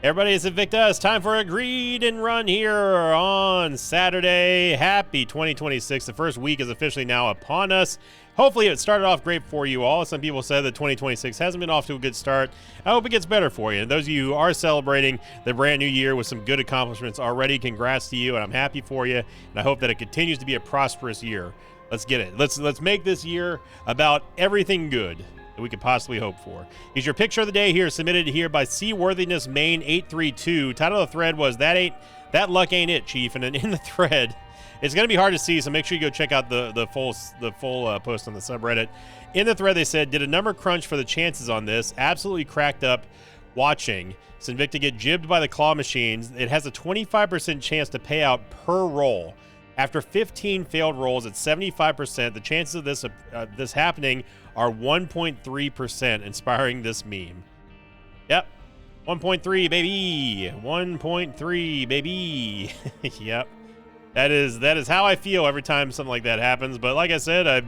Everybody, it's Invicta. It's time for a Greed and Run here on Saturday. Happy 2026. The first week is officially now upon us. Hopefully it started off great for you all. Some people said that 2026 hasn't been off to a good start. I hope it gets better for you. And those of you who are celebrating the brand new year with some good accomplishments already, congrats to you, and I'm happy for you. And I hope that it continues to be a prosperous year. Let's get it. Let's make this year about everything good that we could possibly hope for. Here's your picture of the day here, submitted here by Seaworthiness Main 832. Title of the thread was That Luck Ain't It, Chief. And then in the thread, it's going to be hard to see, so make sure you go check out the full post on the subreddit. In the thread, they said, did a number crunch for the chances on this. Absolutely cracked up watching. Sinvicta get jibbed by the claw machines. It has a 25% chance to pay out per roll. After 15 failed rolls at 75%, the chances of this happening are 1.3%, inspiring this meme. Yep. 1.3, baby. 1.3, baby. Yep. That is how I feel every time something like that happens. But like I said,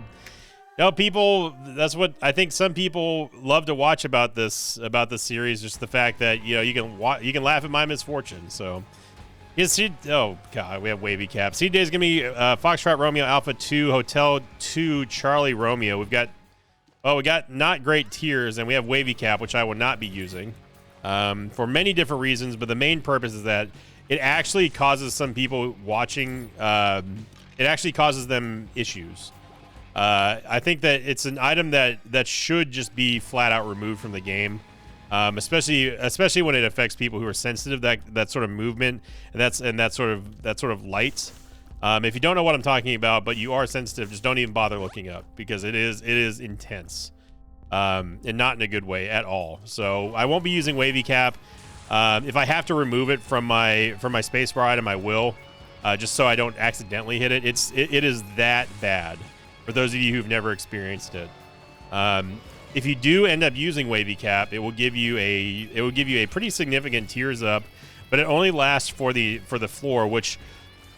people, that's what I think some people love to watch about this series, just the fact that, you can laugh at my misfortune. So oh god, we have wavy cap. Seed day is gonna be Foxtrot Romeo Alpha 2 Hotel 2 Charlie Romeo. We got not great tiers, and we have wavy cap, which I will not be using for many different reasons, but the main purpose is that it actually causes some people watching, it actually causes them issues. I think that it's an item that should just be flat out removed from the game. Especially when it affects people who are sensitive, that sort of movement and that sort of light. If you don't know what I'm talking about, but you are sensitive, just don't even bother looking up, because it is intense, and not in a good way at all. So I won't be using wavy cap. If I have to remove it from my spacebar item, I will, just so I don't accidentally hit it. It is that bad. For those of you who've never experienced it. If you do end up using wavy cap, it will give you a pretty significant tears up, but it only lasts for the floor, which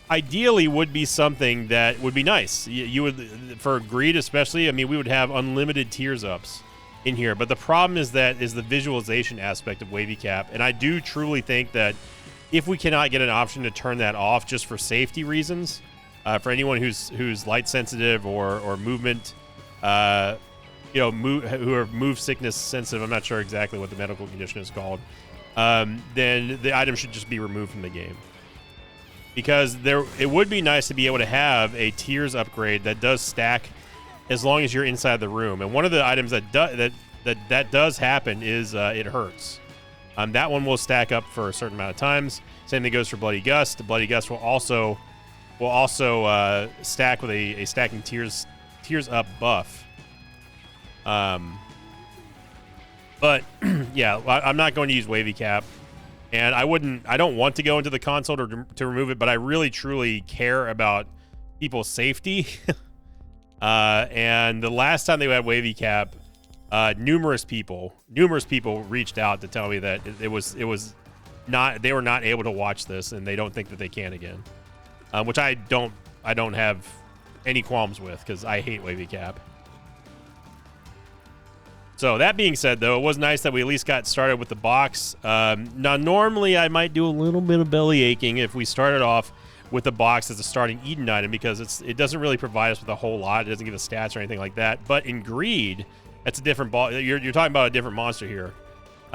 ideally would be something that would be nice. You would, for Greed especially, I mean, we would have unlimited tears ups in here, but the problem is the visualization aspect of wavy cap, and I do truly think that if we cannot get an option to turn that off just for safety reasons, for anyone who's light sensitive or movement, who are move sickness sensitive, I'm not sure exactly what the medical condition is called, then the item should just be removed from the game. Because it would be nice to be able to have a tiers upgrade that does stack as long as you're inside the room. And one of the items that does happen is it hurts. That one will stack up for a certain amount of times. Same thing goes for Bloody Gust. The Bloody Gust will also stack with a stacking tears up buff. But yeah, I'm not going to use wavy cap, and I don't want to go into the console to remove it, but I really truly care about people's safety. And the last time they had wavy cap, numerous people reached out to tell me that they were not able to watch this, and they don't think that they can again. Which I don't have any qualms with, because I hate wavy cap. So that being said, though, it was nice that we at least got started with the box. Now, normally I might do a little bit of belly aching if we started off with the box as a starting Eden item, because it doesn't really provide us with a whole lot. It doesn't give us stats or anything like that. But in Greed, that's a different ball. You're talking about a different monster here,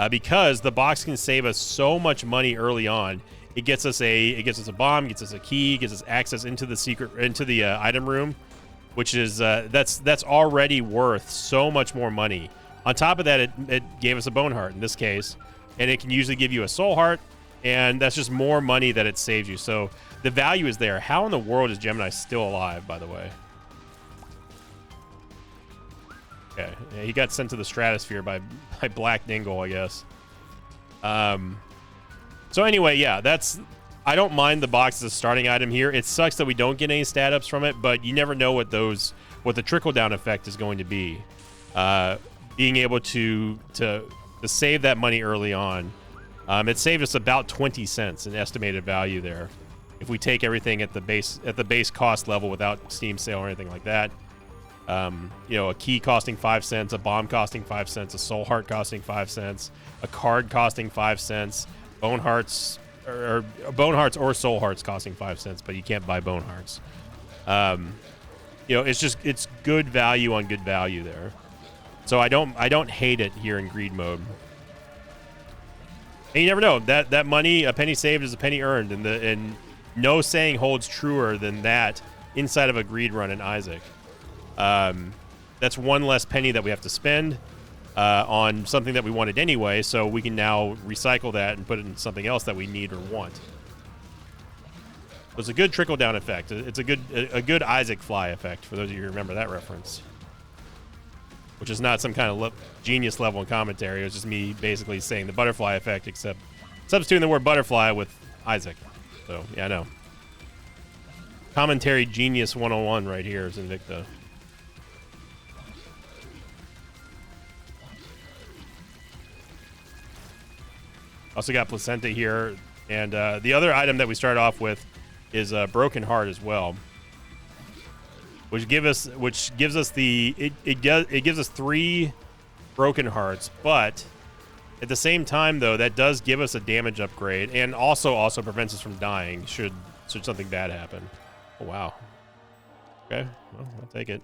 because the box can save us so much money early on. It gets us a bomb, gets us a key, gets us access into the item room, which is that's already worth so much more money. On top of that, it gave us a bone heart in this case, and it can usually give you a soul heart, and that's just more money that it saves you. So the value is there. How in the world is Gemini still alive, by the way? Okay, yeah, he got sent to the stratosphere by Black Dingle, I guess. So anyway, yeah, I don't mind the box as a starting item here. It sucks that we don't get any stat ups from it, but you never know what the trickle down effect is going to be. Being able to save that money early on, it saved us about 20 cents in estimated value there, if we take everything at the base cost level without Steam sale or anything like that. A key costing 5 cents, a bomb costing 5 cents, a soul heart costing 5 cents, a card costing 5 cents, Bone Hearts or Bone Hearts or Soul Hearts costing 5 cents, but you can't buy Bone Hearts. You know, it's good value on good value there. So I don't hate it here in greed mode. And you never know, that money, a penny saved is a penny earned, and no saying holds truer than that inside of a greed run in Isaac. That's one less penny that we have to spend on something that we wanted anyway, so we can now recycle that and put it in something else that we need or want. So it's a good trickle-down effect. It's a good Isaac Fly effect, for those of you who remember that reference. Which is not some kind of genius level in commentary. It was just me basically saying the butterfly effect, except substituting the word butterfly with Isaac. So, yeah, I know. Commentary genius 101 right here is Invicta. Also got Placenta here. And the other item that we start off with is Broken Heart as well. Which gives us the it gives us 3 Broken Hearts, but at the same time though, that does give us a damage upgrade and also prevents us from dying should something bad happen. Oh wow. Okay, well, I'll take it.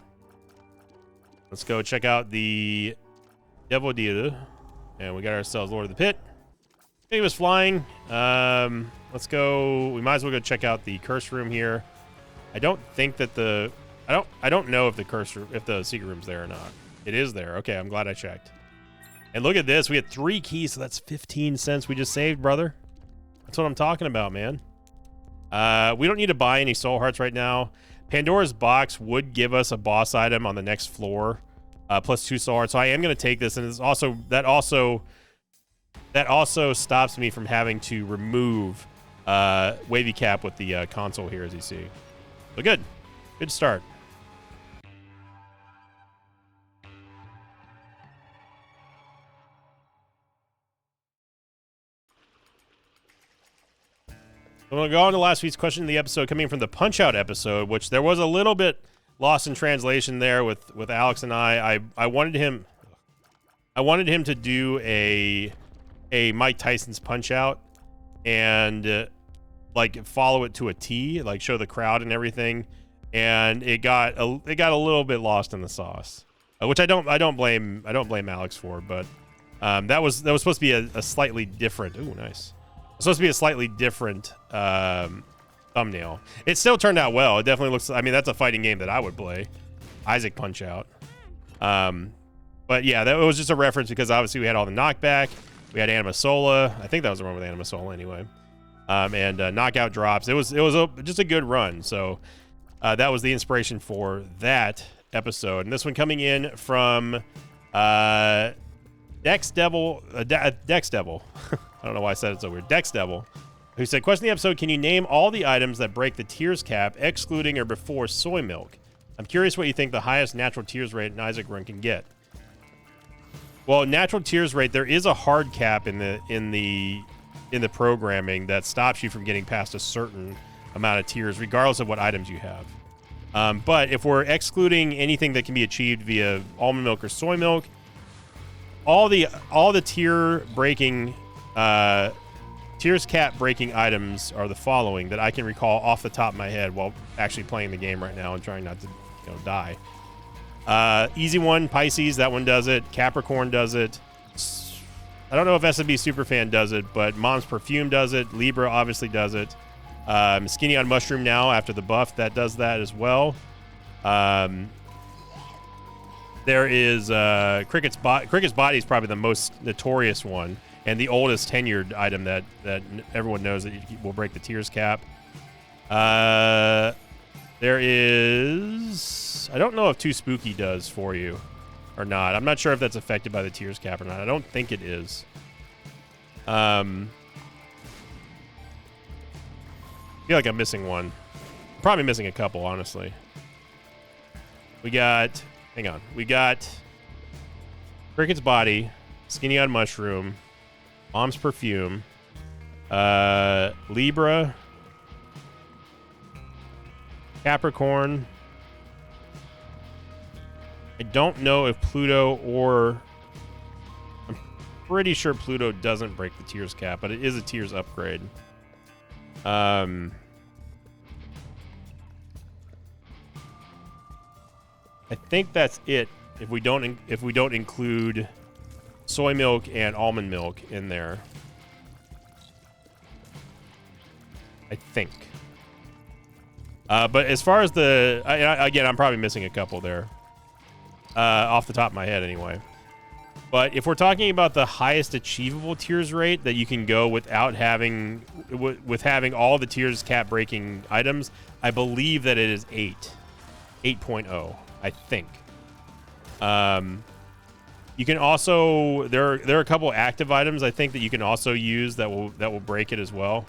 Let's go check out the Devil Dealer. And we got ourselves Lord of the Pit. He was flying. Let's go. We might as well go check out the curse room here. I don't think that I don't know if the secret room's there or not. It is there. Okay, I'm glad I checked. And look at this. We had 3 keys, so that's 15 cents we just saved, brother. That's what I'm talking about, man. We don't need to buy any soul hearts right now. Pandora's box would give us a boss item on the next floor, plus 2 soul hearts. So I am going to take this, and it's also that also stops me from having to remove Wavy Cap with the console here, as you see. So good start. I'm going to go on to last week's question of the episode, coming from the Punch-Out episode, which there was a little bit lost in translation there with Alex and I. I wanted him to do a Mike Tyson's Punch-Out and like follow it to a T, like show the crowd and everything, and it got a little bit lost in the sauce, which I don't blame Alex for, but that was supposed to be a slightly different. Ooh, nice. Supposed to be a slightly different thumbnail. It still turned out well. It definitely looks. I mean, that's a fighting game that I would play. Isaac Punch-Out. But yeah, that was just a reference because obviously we had all the knockback. We had Anima Sola. I think that was the one with Anima Sola anyway. And knockout drops. It was just a good run. So that was the inspiration for that episode. And this one coming in from Dex Devil. Dex Devil. I don't know why I said it so weird. Dex Devil, who said, question of the episode, can you name all the items that break the tears cap, excluding or before soy milk? I'm curious what you think the highest natural tears rate in Isaac Run can get. Well, natural tears rate, there is a hard cap in the programming that stops you from getting past a certain amount of tears, regardless of what items you have. But if we're excluding anything that can be achieved via almond milk or soy milk, all the tier breaking tears cap breaking items are the following that I can recall off the top of my head while actually playing the game right now and trying not to die. Easy one, Pisces, that one does it. Capricorn does it. I don't know if SMB Superfan does it, but Mom's Perfume does it. Libra obviously does it. Skinny on Mushroom now after the buff, that does that as well. There is Cricket's Body is probably the most notorious one and the oldest tenured item that everyone knows that will break the tears cap. There is, I don't know if Too Spooky does for you or not. I'm not sure if that's affected by the tears cap or not. I don't think it is. I feel like I'm missing one. I'm probably missing a couple, honestly. We got Cricket's Body, Skinny on Mushroom, Mom's Perfume, Libra, Capricorn. I don't know if Pluto or pretty sure Pluto doesn't break the tiers cap, but it is a tiers upgrade. I think that's it. If we don't include soy milk and almond milk in there, I think. But as far as the again, I'm probably missing a couple there, off the top of my head, anyway. But if we're talking about the highest achievable tiers rate that you can go without having having all the tiers cap breaking items, I believe that it is 8.0. I think. You can also there are a couple active items I think that you can also use that will break it as well.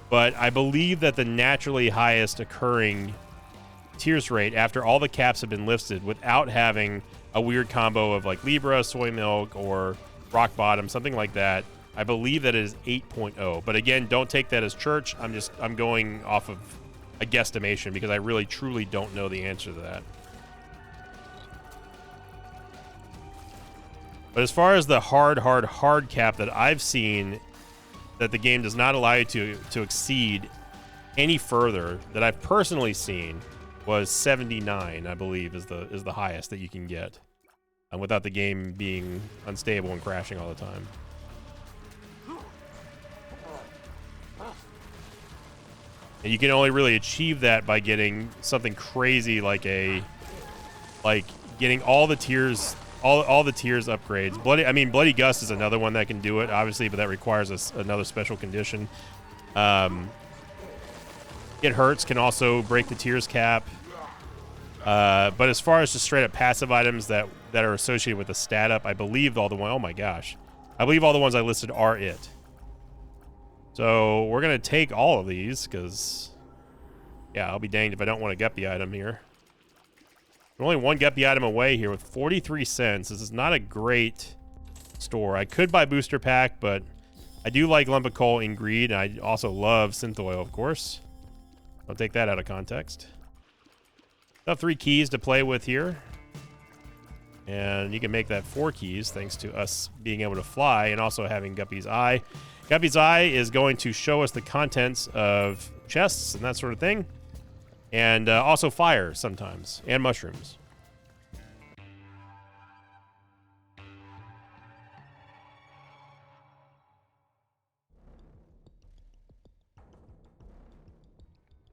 But I believe that the naturally highest occurring tiers rate after all the caps have been lifted without having a weird combo of like Libra, soy milk, or rock bottom, something like that, I believe that it is 8.0. But again, don't take that as church. I'm going off of a guesstimation because I really truly don't know the answer to that. But as far as the hard cap that I've seen that the game does not allow you to exceed any further that I've personally seen was 79, I believe, is the highest that you can get, without the game being unstable and crashing all the time. And you can only really achieve that by getting something crazy like getting all the tiers upgrades. Bloody Gust is another one that can do it, obviously, but that requires another special condition. It Hurts can also break the tiers cap. But as far as just straight up passive items that are associated with the stat up, I believe all the ones. Oh my gosh, I believe all the ones I listed are it. So we're gonna take all of these because, yeah, I'll be danged if I don't want a Guppy item here. We're only one Guppy item away here with 43 cents. This is not a great store. I could buy booster pack, but I do like lump of coal in greed, and I also love synth oil, of course. Don't take that out of context. I have 3 keys to play with here, and you can make that 4 keys thanks to us being able to fly and also having Guppy's Eye. Guppy's Eye is going to show us the contents of chests and that sort of thing, and also fire sometimes, and mushrooms.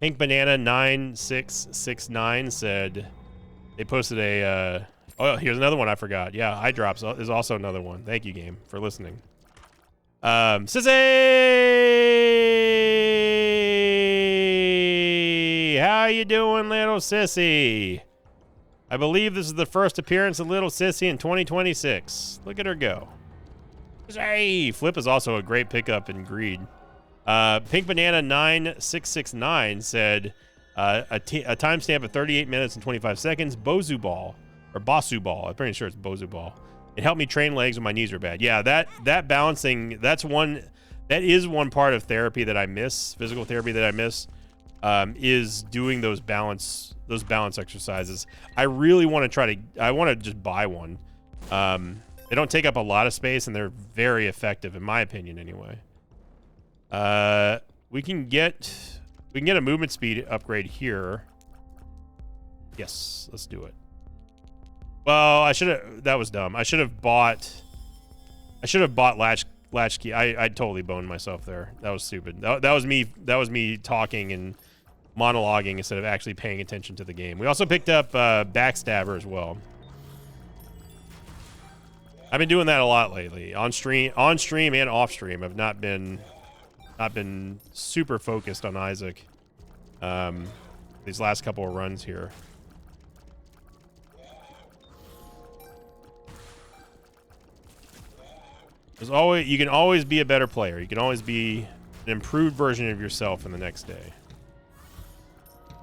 Pink Banana 9669 said they posted a oh, here's another one I forgot. Yeah, eye drops is also another one. Thank you, game, for listening. Sissy, how you doing, little sissy? I believe this is the first appearance of little sissy in 2026. Look at her go. Sissy! Flip is also a great pickup in greed. Pink Banana 9669 said a timestamp of 38 minutes and 25 seconds. Bozu Ball, or Bosu Ball. I'm pretty sure it's Bozu Ball. It helped me train legs when my knees are bad. Yeah, that balancing, that is one part of therapy that I miss, physical therapy that I miss, is doing those balance exercises. I really want to I want to just buy one. They don't take up a lot of space and they're very effective, in my opinion, anyway. We can get a movement speed upgrade here. Yes, let's do it. Well, that was dumb. I should have bought latchkey. I totally boned myself there. That was stupid. That was me talking and monologuing instead of actually paying attention to the game. We also picked up Backstabber as well. I've been doing that a lot lately, on stream and off stream. I've not been super focused on Isaac these last couple of runs here. You can always be a better player. You can always be an improved version of yourself in the next day.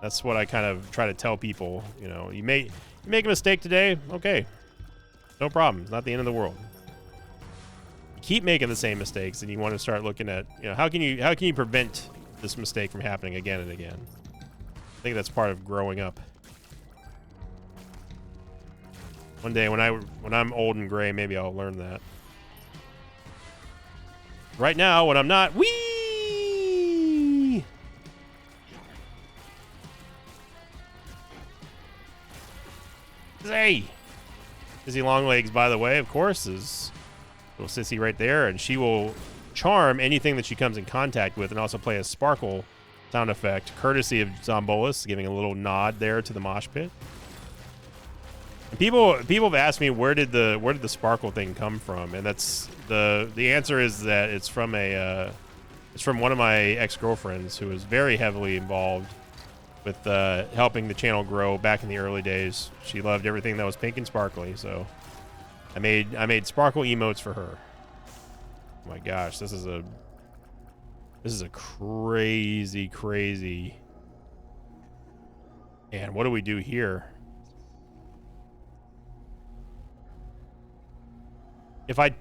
That's what I kind of try to tell people. You know, you make a mistake today, okay, no problem. It's not the end of the world. You keep making the same mistakes, and you want to start looking at, you know, how can you prevent this mistake from happening again and again. I think that's part of growing up. One day when I'm old and gray, maybe I'll learn that. Right now, when I'm not, whee! Hey! Sissy Longlegs, by the way, of course, is little Sissy right there, and she will charm anything that she comes in contact with and also play a sparkle sound effect, courtesy of Zombolis, giving a little nod there to the mosh pit. And people have asked me where did the sparkle thing come from, and that's the answer is that it's from one of my ex-girlfriends who was very heavily involved with helping the channel grow back in the early days. She loved everything that was pink and sparkly, so I made sparkle emotes for her. Oh my gosh, this is a crazy. And what do we do here? If I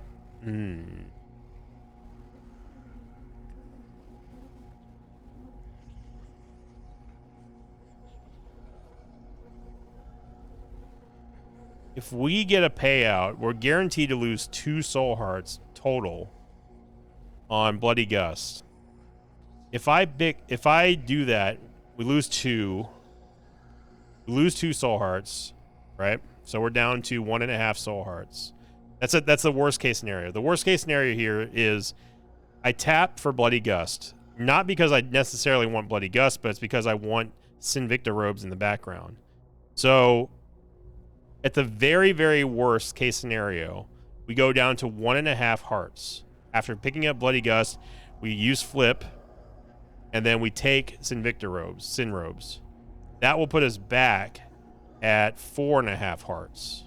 if we get a payout, we're guaranteed to lose 2 soul hearts total on Bloody Gust. If I do that, we lose 2. We lose 2 soul hearts, right? So we're down to 1.5 soul hearts. That's the worst case scenario. The worst case scenario here is I tap for Bloody Gust, not because I necessarily want Bloody Gust, but it's because I want Sinvicta robes in the background. So at the very, very worst case scenario, we go down to 1.5 hearts. After picking up Bloody Gust, we use flip, and then we take Sinvicta robes, Sin robes. That will put us back at 4.5 hearts.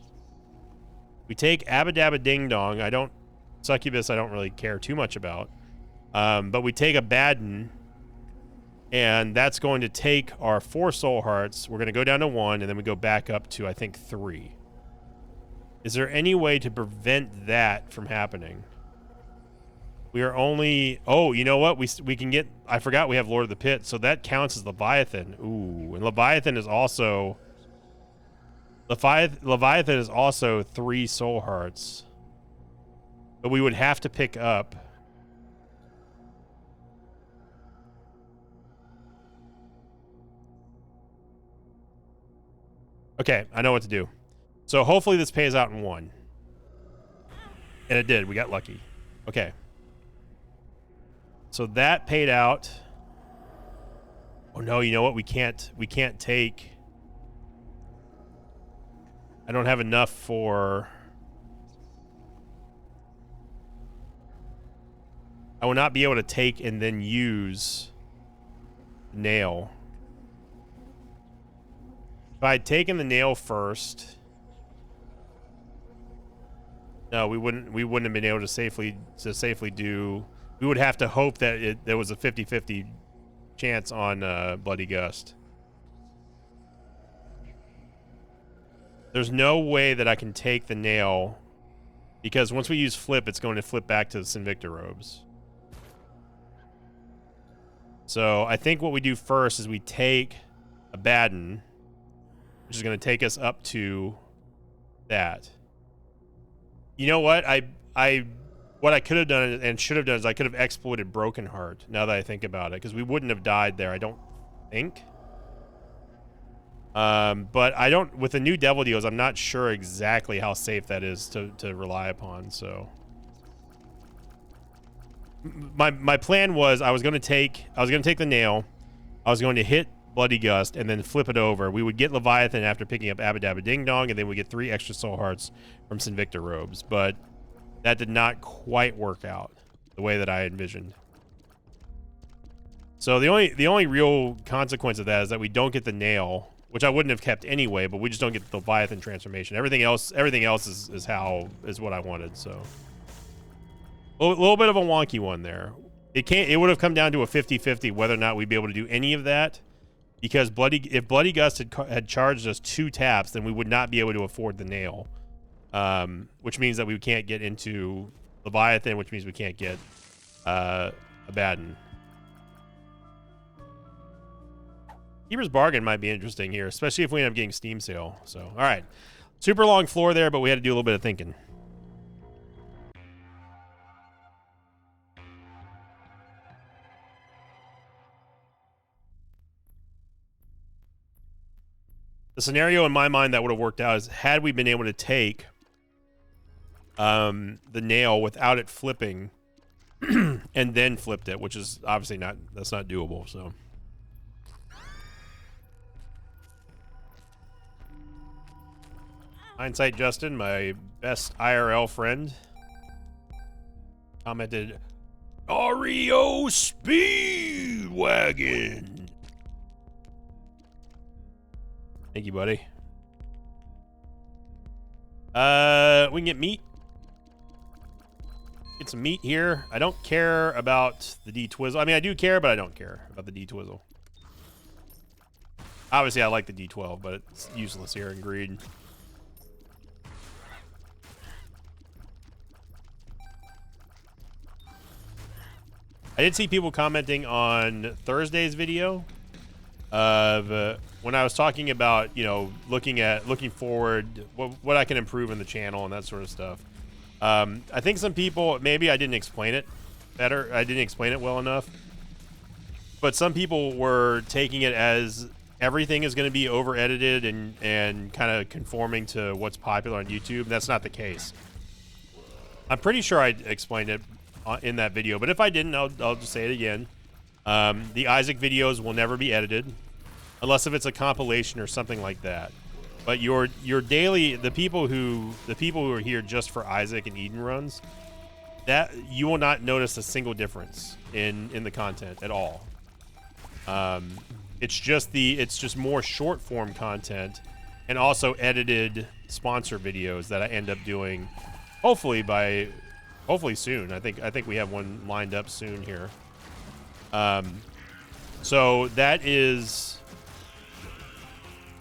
We take Abadabba Ding Dong. Succubus I don't really care too much about. But we take Abaddon, and that's going to take our 4 soul hearts. We're going to go down to 1, and then we go back up to, I think, 3. Is there any way to prevent that from happening? We are only... Oh, you know what? We can get... I forgot we have Lord of the Pit, so that counts as Leviathan. Ooh, and Leviathan is also... Leviathan is also 3 soul hearts. But we would have to pick up... Okay, I know what to do. So hopefully this pays out in 1. And it did. We got lucky. Okay. So that paid out. Oh no, you know what? We can't take... I don't have enough for... I will not be able to take and then use nail. If I had taken the nail first... No, we wouldn't have been able to safely do... We would have to hope that there was a 50-50 chance on Bloody Gust. There's no way that I can take the nail, because once we use flip, it's going to flip back to the Sinvicta robes. So I think what we do first is we take Abaddon, which is going to take us up to that. You know what? What I could have done and should have done is I could have exploited Broken Heart, now that I think about it, because we wouldn't have died there, I don't think. But I don't, with the new Devil Deals, I'm not sure exactly how safe that is to rely upon, so. My plan was I was going to take the nail, I was going to hit Bloody Gust, and then flip it over. We would get Leviathan after picking up Abadabba Ding Dong, and then we get 3 extra soul hearts from Sinvicta robes, but that did not quite work out the way that I envisioned. So the only real consequence of that is that we don't get the nail, which I wouldn't have kept anyway, but we just don't get the Leviathan transformation. Everything else is what I wanted. So a little bit of a wonky one there. It would have come down to a 50-50 whether or not we'd be able to do any of that, because if Bloody Gust had charged us 2 taps, then we would not be able to afford the nail, which means that we can't get into Leviathan, which means we can't get Abaddon. Keeper's Bargain might be interesting here, especially if we end up getting Steam Sale. So, all right. Super long floor there, but we had to do a little bit of thinking. The scenario in my mind that would have worked out is had we been able to take the nail without it flipping and then flipped it, which is obviously that's not doable, so. Hindsight Justin, my best IRL friend, commented, REO Speedwagon. Thank you, buddy. We can get meat. Get some meat here. I don't care about the D-Twizzle. I mean, I do care, but I don't care about the D-Twizzle. Obviously, I like the D12, but it's useless here in Greed. I did see people commenting on Thursday's video of when I was talking about, you know, looking forward, what I can improve in the channel and that sort of stuff. I think some people, maybe I didn't explain it better. I didn't explain it well enough. But some people were taking it as everything is going to be over edited and kind of conforming to what's popular on YouTube. That's not the case. I'm pretty sure I explained it in that video, but if I didn't, I'll just say it again. The Isaac videos will never be edited unless if it's a compilation or something like that. But your daily, the people who are here just for Isaac and Eden runs, that you will not notice a single difference in the content at all. It's just more short form content and also edited sponsor videos that I end up doing hopefully soon. I think we have one lined up soon here. So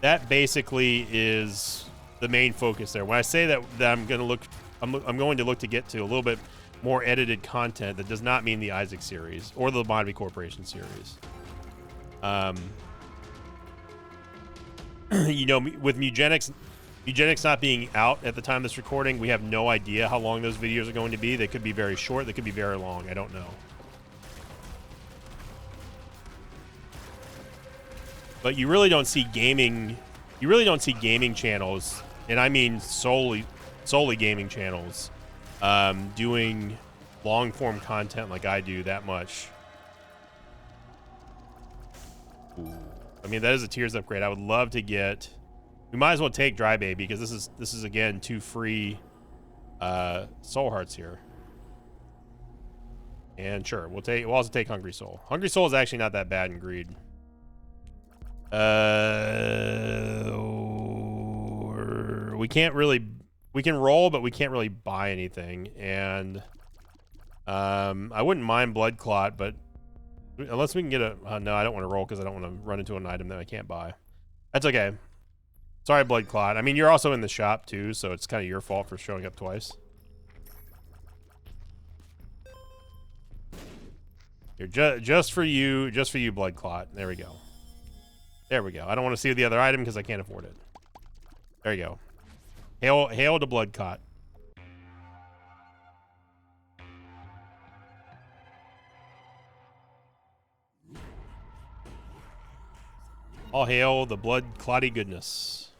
that basically is the main focus there. When I say that I'm going to look to get to a little bit more edited content, that does not mean the Isaac series or the Lobotomy Corporation series. You know, with Mugenics not being out at the time of this recording, we have no idea how long those videos are going to be. They could be very short. They could be very long. I don't know. But you really don't see gaming. You really don't see gaming channels, and I mean solely gaming channels, doing long form content like I do that much. Ooh. I mean, that is a Tears upgrade. I would love to get. We might as well take Dry Baby because this is again 2 free soul hearts here. And sure, we'll also take Hungry Soul. Hungry Soul is actually not that bad in Greed. We can roll, but we can't really buy anything. And I wouldn't mind Blood Clot, but unless we can get a no, I don't want to roll because I don't want to run into an item that I can't buy. That's okay. Sorry, Blood Clot. I mean, you're also in the shop too, so it's kind of your fault for showing up twice. Here, just for you, Blood Clot. There we go. There we go. I don't want to see the other item because I can't afford it. There you go. Hail to Blood Clot. All hail the blood clotty goodness.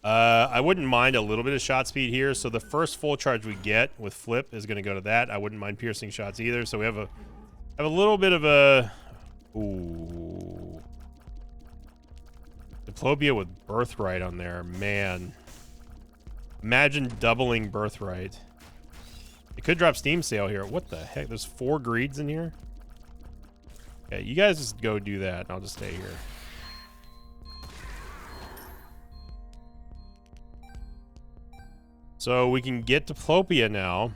I wouldn't mind a little bit of shot speed here. So the first full charge we get with Flip is going to go to that. I wouldn't mind piercing shots either. So we have a little bit of a... Ooh. Diplopia with Birthright on there. Man. Imagine doubling Birthright. It could drop Steam Sale here. What the heck? There's 4 greeds in here? Yeah, you guys just go do that, and I'll just stay here. So we can get Diplopia now.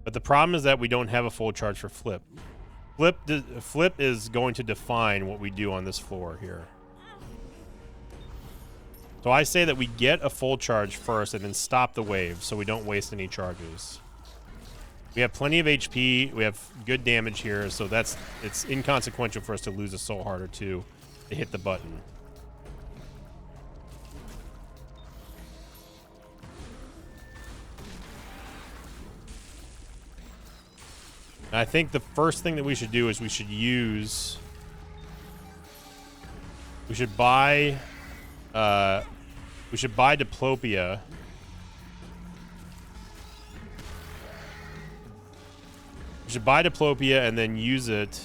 But the problem is that we don't have a full charge for Flip. Flip is going to define what we do on this floor here. So I say that we get a full charge first and then stop the wave so we don't waste any charges. We have plenty of HP. We have good damage here, so it's inconsequential for us to lose a soul heart or two to hit the button. I think the first thing that we should do is we should buy Diplopia. We should buy Diplopia and then use it.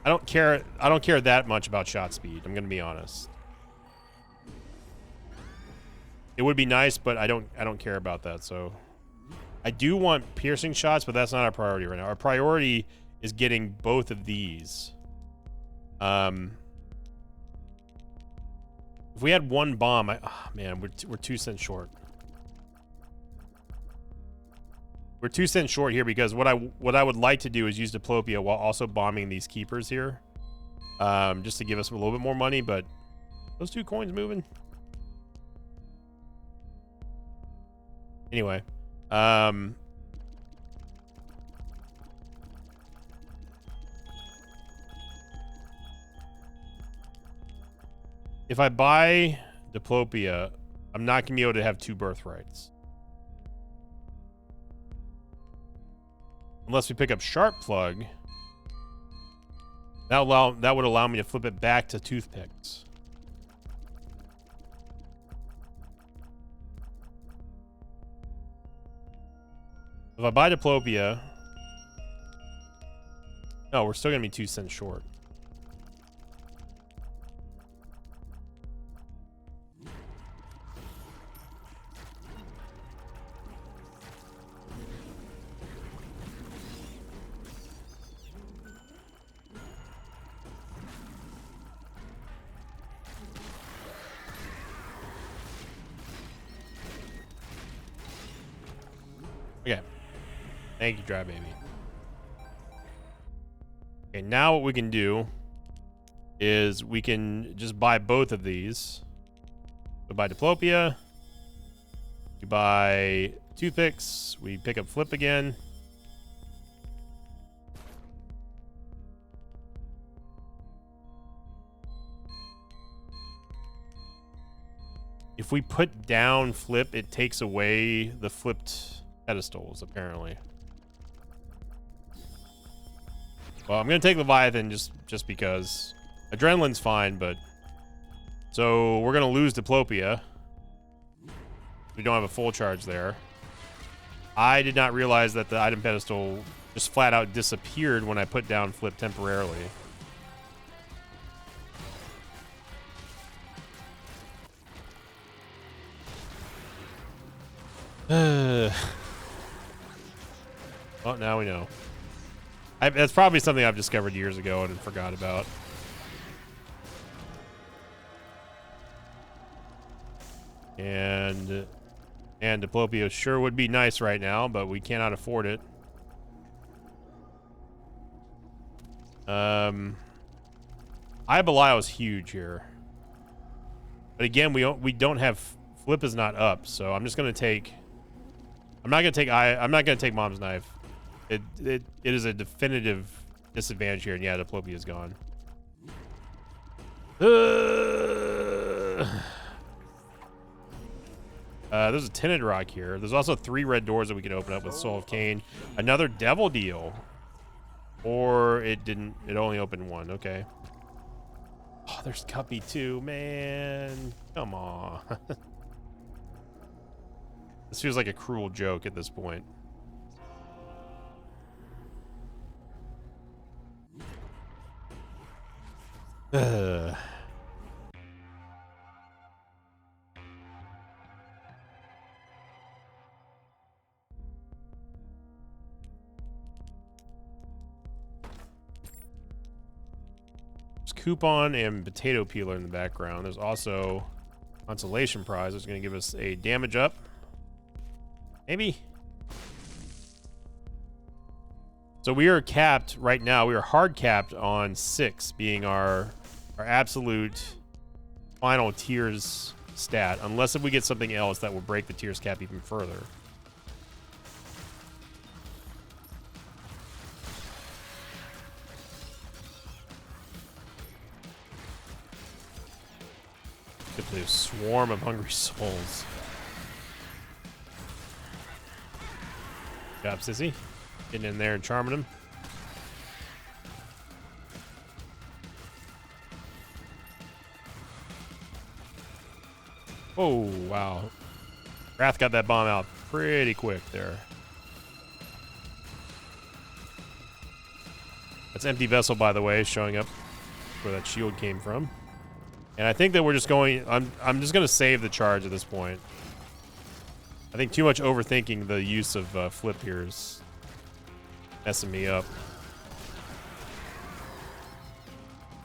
I don't care that much about shot speed, I'm gonna be honest. It would be nice, but I don't care about that, so I do want piercing shots, but that's not our priority right now. Our priority is getting both of these. If we had one bomb, man, we're 2 cents short. We're 2 cents short here because what I would like to do is use Diplopia while also bombing these keepers here, just to give us a little bit more money. But those 2 coins moving. Anyway, if I buy Diplopia, I'm not gonna be able to have 2 birthrights. Unless we pick up Sharp Plug. That would allow me to flip it back to toothpicks. If I buy Diplopia... No, we're still gonna be 2 cents short. Okay. Thank you, Dry Baby. Okay, now what we can do is we can just buy both of these. So buy Diplopia. We buy toothpicks. We pick up Flip again. If we put down Flip, it takes away the flipped pedestals, apparently. Well, I'm gonna take Leviathan just because Adrenaline's fine, but so we're gonna lose Diplopia. We don't have a full charge there. I did not realize that the item pedestal just flat out disappeared when I put down Flip temporarily. Well, now we know. That's probably something I've discovered years ago and forgot about. And Diplopia sure would be nice right now, but we cannot afford it. I Belial is huge here. But again, we don't have Flip is not up, so I'm just gonna take. I'm not gonna take Mom's Knife. It is a definitive disadvantage here, and yeah, Diplopia is gone. There's a tinted rock here. There's also 3 red doors that we can open up with Soul of Cain. Another devil deal. Or it didn't. It only opened 1. Okay. Oh, there's Cuppy too, man. Come on. This feels like a cruel joke at this point. There's Coupon and Potato Peeler in the background. There's also Consolation Prize, which is going to give us a damage up. Maybe. So we are capped right now. We are hard capped on 6 being our absolute final tiers stat, unless if we get something else that will break the tiers cap even further. Simply a swarm of hungry souls. Good job, Sissy. Getting in there and charming him. Oh, wow. Wrath got that bomb out pretty quick there. That's Empty Vessel, by the way, showing up where that shield came from. And I think that we're just going... I'm just going to save the charge at this point. I think too much overthinking the use of flip here is messing me up.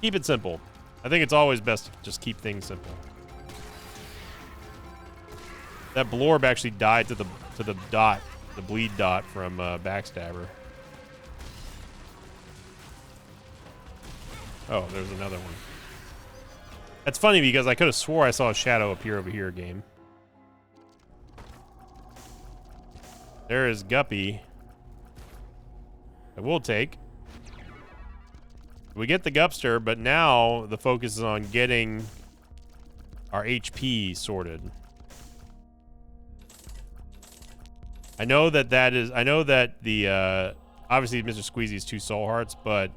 Keep it simple. I think it's always best to just keep things simple. That Blorb actually died to the dot, the bleed dot from Backstabber. Oh, there's another one. That's funny because I could have swore I saw a shadow appear over here, game. There is Guppy. I will take. We get the Gupster, but now the focus is on getting our HP sorted. I know that the obviously Mr. Squeezy's 2 soul hearts, but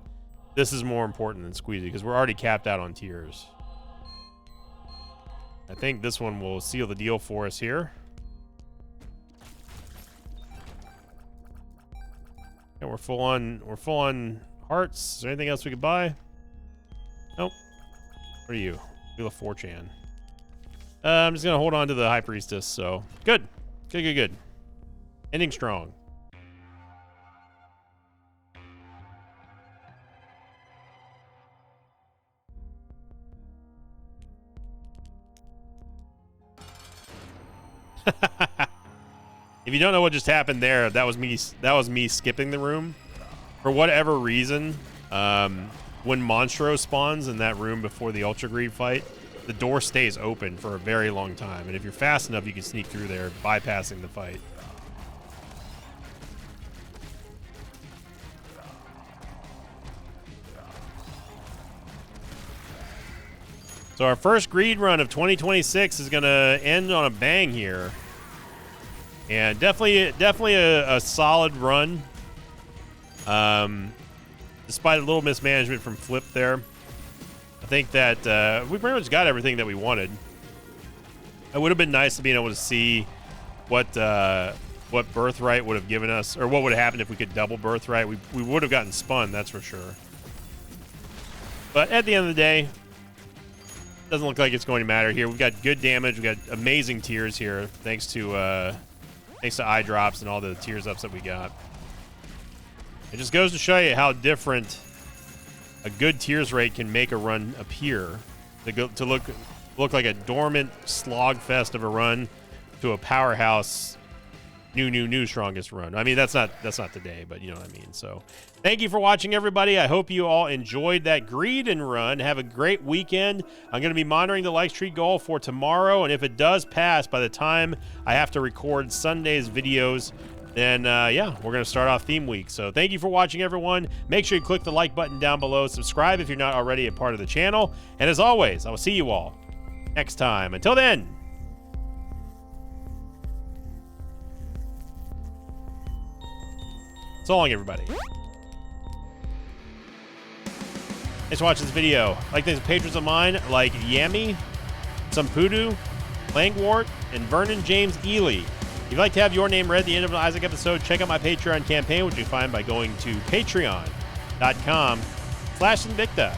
this is more important than Squeezy because we're already capped out on tiers. I think this one will seal the deal for us here. And we're full on hearts. Is there anything else we could buy? Nope. What are you? Wheel of 4chan. I'm just gonna hold on to the High Priestess, so good. Good. Ending strong. If you don't know what just happened there, that was me skipping the room. For whatever reason, when Monstro spawns in that room before the Ultra Greed fight, the door stays open for a very long time. And if you're fast enough, you can sneak through there, bypassing the fight. So our first greed run of 2026 is going to end on a bang here. And definitely a solid run. Despite a little mismanagement from Flip there. I think that we pretty much got everything that we wanted. It would have been nice to be able to see what Birthright would have given us, or what would have happened if we could double Birthright. We would have gotten spun, that's for sure. But at the end of the day, doesn't look like it's going to matter here. We've got good damage. We've got amazing tiers here, thanks to eye drops and all the tiers ups that we got. It just goes to show you how different a good tiers rate can make a run appear. To look like a dormant slog fest of a run to a powerhouse new strongest run. I mean, that's not today, but you know what I mean. So thank you for watching, everybody. I hope you all enjoyed that greed and run. Have a great weekend. I'm going to be monitoring the like streak goal for tomorrow, and if it does pass by the time I have to record Sunday's videos, then yeah, we're going to start off theme week. So thank you for watching, everyone. Make sure you click the like button down below. Subscribe if you're not already a part of the channel. And as always, I will see you all next time. Until then, so long, everybody. Thanks for watching this video. Like these patrons of mine, like Yami, Sampudu, Langwart, and Vernon James Ely. If you'd like to have your name read at the end of an Isaac episode, check out my Patreon campaign, which you find by going to patreon.com/Invicta.